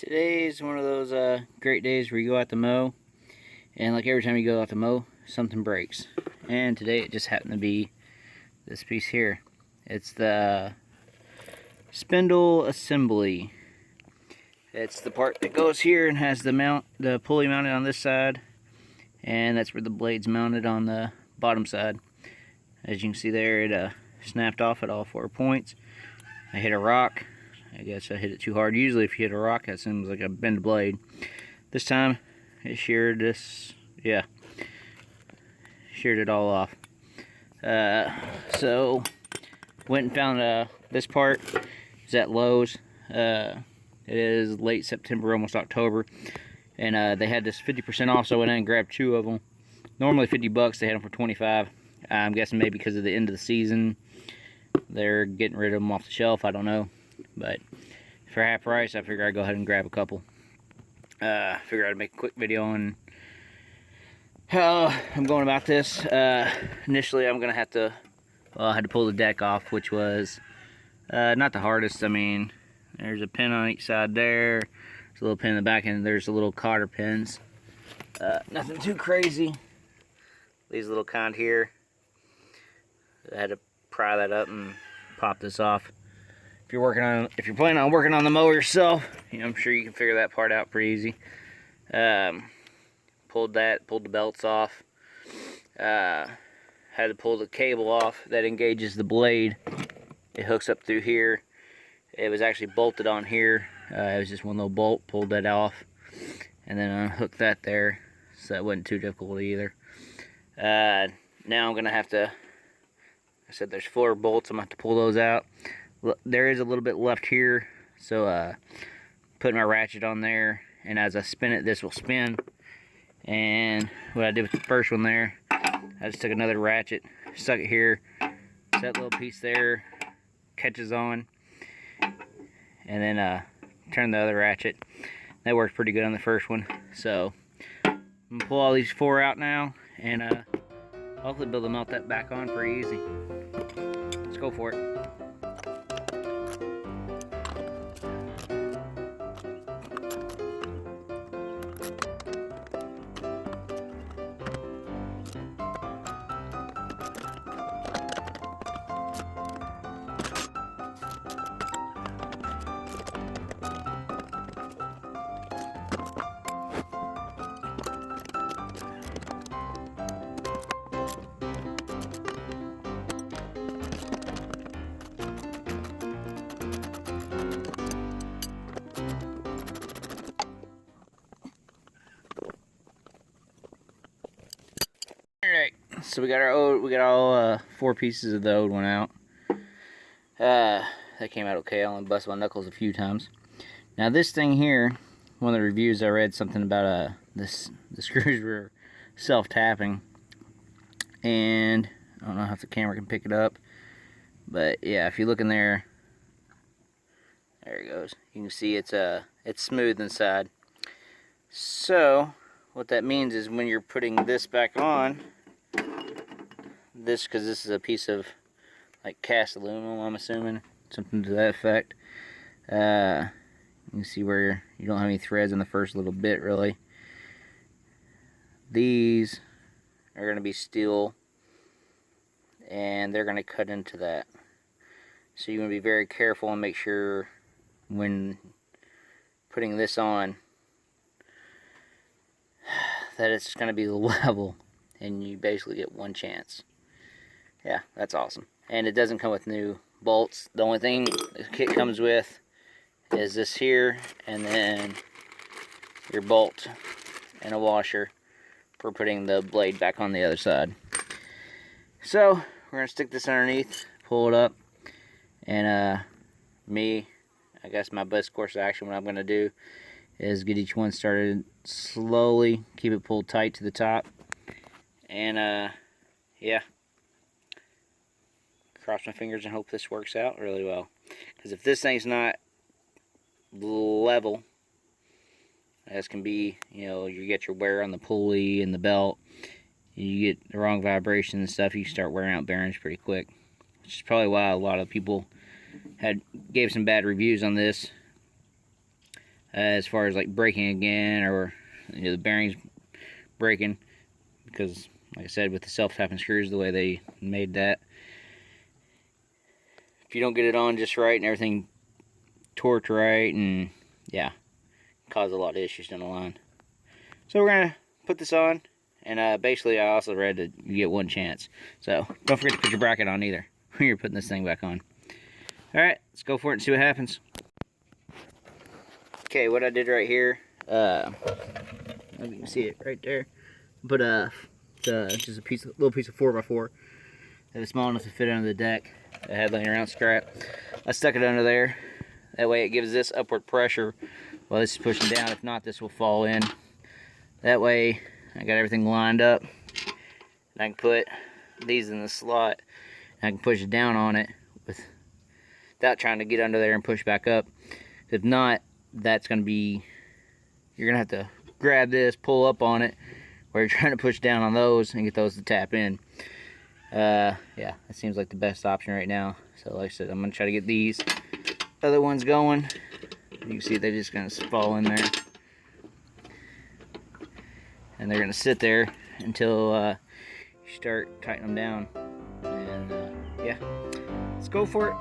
Today's one of those great days where you go out to mow, and like every time you go out to mow, something breaks. And today it just happened to be this piece here. It's the spindle assembly. It's the part that goes here and has the pulley mounted on this side, and that's where the blade's mounted on the bottom side. As you can see there, it snapped off at all 4 points. I hit a rock. I guess I hit it too hard. Usually if you hit a rock, that seems like a bent blade. This time, it sheared this, sheared it all off. So, went and found this part. It's at Lowe's. It is late September, almost October. And they had this 50% off, so I went in and grabbed 2 of them. Normally 50 bucks, they had them for 25. I'm guessing maybe because of the end of the season, they're getting rid of them off the shelf, I don't know. But for half price, I figured I'd go ahead and grab a couple. Figured I'd make a quick video on how I'm going about this. Initially, I'm gonna have to, I had to pull the deck off, which was not the hardest. I mean, there's a pin on each side there. There's a little pin in the back, and there's a little cotter pins. Nothing too crazy. These little kind here. I had to pry that up and pop this off. If you're planning on working on the mower yourself, I'm sure you can figure that part out pretty easy. Pulled the belts off. Had to pull the cable off that engages the blade. It hooks up through here. It was actually bolted on here. It was just one little bolt. Pulled that off, and then unhooked that there, so that wasn't too difficult either. Now I'm gonna have to. I said there's 4 bolts. I'm gonna have to pull those out. There is a little bit left here, so put my ratchet on there, and as I spin it, this will spin. And what I did with the first one there, I just took another ratchet, stuck it here, so that little piece there catches on, and then turn the other ratchet. That worked pretty good on the first one. So I'm gonna pull all these 4 out now, and hopefully be able to melt that back on pretty easy. Let's go for it. Alright, so we got all 4 pieces of the old one out. That came out okay. I only busted my knuckles a few times. Now this thing here, one of the reviews I read something about the screws were self-tapping, and I don't know if the camera can pick it up, but yeah, if you look in there, there it goes. You can see it's smooth inside. So what that means is when you're putting this back on, because this is a piece of like cast aluminum, I'm assuming, something to that effect. You can see where you don't have any threads in the first little bit really. These are going to be steel, and they're going to cut into that. So you want to be very careful and make sure when putting this on that it's going to be level, and you basically get 1 chance. Yeah, that's awesome. And it doesn't come with new bolts. The only thing the kit comes with is this here, and then your bolt and a washer for putting the blade back on the other side. So we're going to stick this underneath, pull it up, and I guess my best course of action, what I'm going to do is get each one started slowly, keep it pulled tight to the top, and yeah, cross my fingers and hope this works out really well. Because if this thing's not level, as can be, you get your wear on the pulley and the belt, you get the wrong vibration and stuff, you start wearing out bearings pretty quick, which is probably why a lot of people gave some bad reviews on this. as far as like breaking again, or the bearings breaking, because like I said, with the self-tapping screws, the way they made that, if you don't get it on just right and everything torqued right, and yeah, cause a lot of issues down the line. So we're gonna put this on, and basically I also read that you get one chance, so don't forget to put your bracket on either when you're putting this thing back on. Alright, let's go for it and see what happens. Okay, what I did right here, if you can see it right there, but just a little piece of 4x4 that was small enough to fit under the deck that I had laying around scrap. I stuck it under there. That way it gives this upward pressure while this is pushing down. If not, this will fall in. That way I got everything lined up, and I can put these in the slot, and I can push it down on it without trying to get under there and push back up. If not, that's going to be, you're going to have to grab this, pull up on it, where you're trying to push down on those and get those to tap in. Yeah, that seems like the best option right now. So like I said, I'm going to try to get these other ones going. You can see they're just going to fall in there. And they're going to sit there until you start tightening them down. And yeah, let's go for it.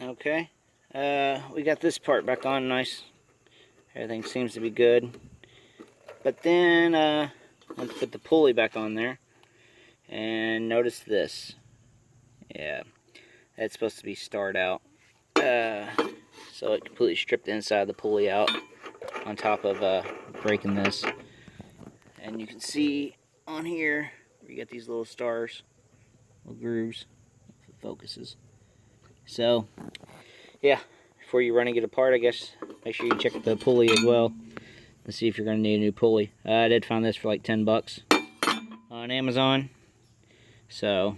Okay, we got this part back on nice. Everything seems to be good. But then I want to put the pulley back on there, and notice this. Yeah, that's supposed to be starred out. So it completely stripped the inside of the pulley out on top of breaking this. And you can see on here where you got these little stars, little grooves, if it focuses. So, yeah, before you run and get apart, I guess, make sure you check the pulley as well and see if you're going to need a new pulley. I did find this for like 10 bucks on Amazon. So,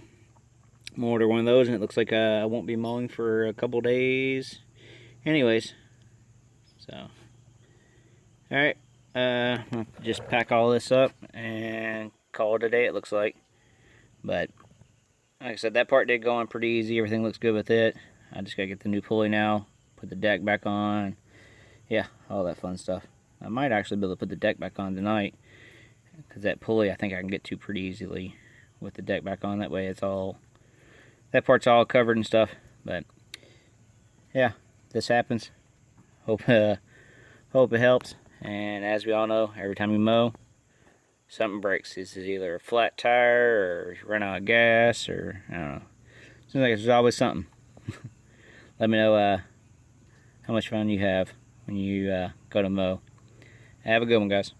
I'm going to order one of those, and it looks like I won't be mowing for a couple days. Anyways, so, alright, I'll just pack all this up and call it a day, it looks like. But like I said, that part did go on pretty easy. Everything looks good with it. I just gotta get the new pulley now, put the deck back on. Yeah, all that fun stuff. I might actually be able to put the deck back on tonight, because that pulley I think I can get to pretty easily with the deck back on. That way it's all, that part's all covered and stuff. But yeah, this happens. Hope it helps. And as we all know, every time you mow, something breaks. This is either a flat tire, or you run out of gas, or I don't know. Seems like there's always something. Let me know how much fun you have when you go to mow. Have a good one, guys.